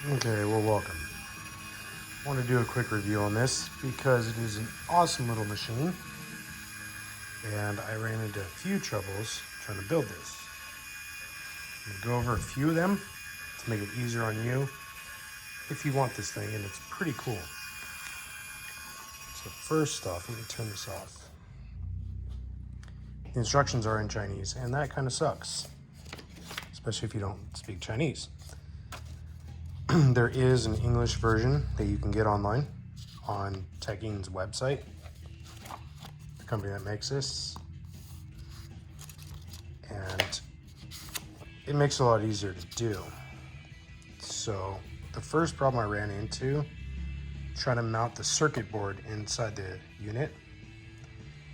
Okay, well, welcome. I want to do a quick review on this because it is an awesome little machine, and I ran into a few troubles trying to build this. I'm going to go over a few of them to make it easier on you if you want this thing, and it's pretty cool. So first off, let me turn this off. The instructions are in Chinese, and that kind of sucks, especially if you don't speak Chinese. There is an English version that you can get online on Teching's website, the company that makes this, and it makes it a lot easier to do. So the first problem I ran into, trying to mount the circuit board inside the unit,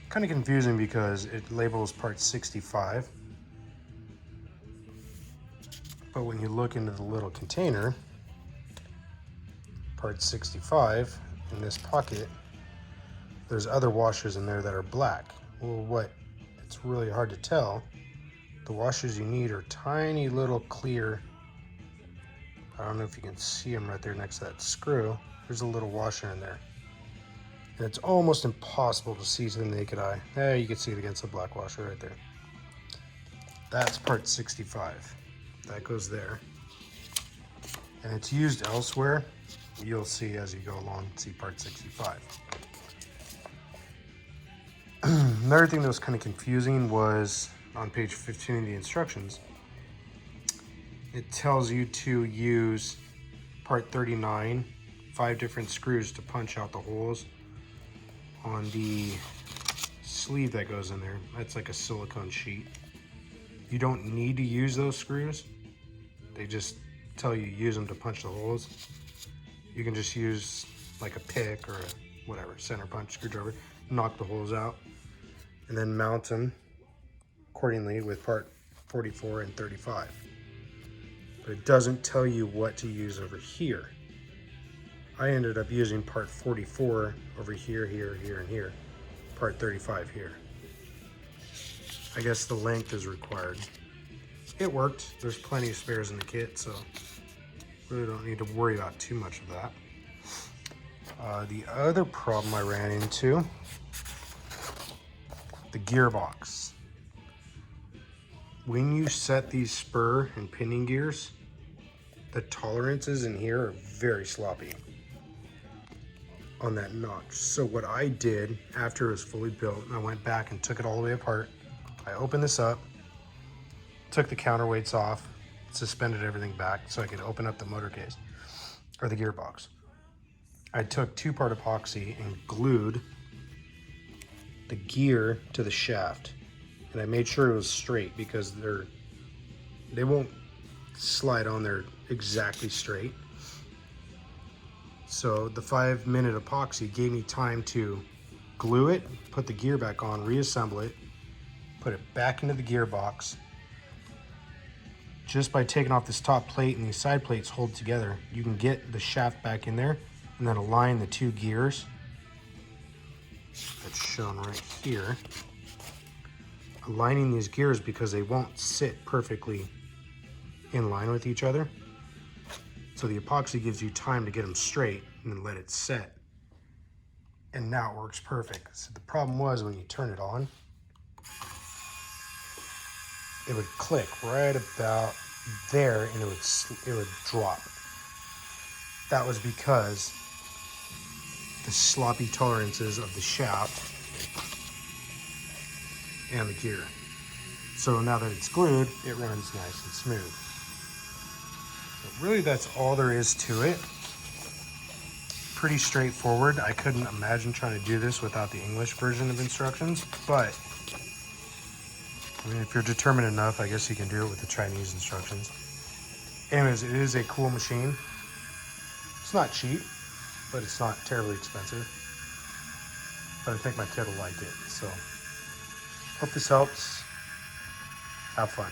kind of confusing because it labels part 65, but when you look into the little container, part 65, in this pocket, there's other washers in there that are black. Well, it's really hard to tell. The washers you need are tiny little clear, I don't know if you can see them right there next to that screw. There's a little washer in there. And it's almost impossible to see to the naked eye. You can see it against the black washer right there. That's part 65. That goes there. And it's used elsewhere. You'll see as you go along, see part 65. Another thing that was kind of confusing was on page 15 of the instructions, it tells you to use part 39, 5 different screws to punch out the holes on the sleeve that goes in there. That's like a silicone sheet. You don't need to use those screws. They just tell you use them to punch the holes. You can just use like a pick or a whatever, center punch screwdriver, knock the holes out, and then mount them accordingly with part 44 and 35. But it doesn't tell you what to use over here. I ended up using part 44 over here, here, here, and here. Part 35 here. I guess the length is required. It worked. There's plenty of spares in the kit, so really don't need to worry about too much of that. The other problem I ran into, the gearbox. When you set these spur and pinion gears, the tolerances in here are very sloppy on that notch. So what I did after it was fully built, I went back and took it all the way apart. I opened this up, took the counterweights off, suspended everything back so I could open up the motor case or the gearbox. I took 2-part epoxy and glued the gear to the shaft, and I made sure it was straight because they won't slide on there exactly straight. So the 5-minute epoxy gave me time to glue it, put the gear back on, reassemble it, put it back into the gearbox. Just by taking off this top plate and these side plates hold together, you can get the shaft back in there and then align the 2 gears. That's shown right here. Aligning these gears because they won't sit perfectly in line with each other. So the epoxy gives you time to get them straight and then let it set. And now it works perfect. So the problem was when you turn it on, it would click right about there and it would drop. That was because the sloppy tolerances of the shaft and the gear. So now that it's glued, it runs nice and smooth. But really that's all there is to it. Pretty straightforward. I couldn't imagine trying to do this without the English version of instructions, but I mean, if you're determined enough, I guess you can do it with the Chinese instructions. Anyways, it is a cool machine. It's not cheap, but it's not terribly expensive. But I think my kid will like it, so hope this helps. Have fun.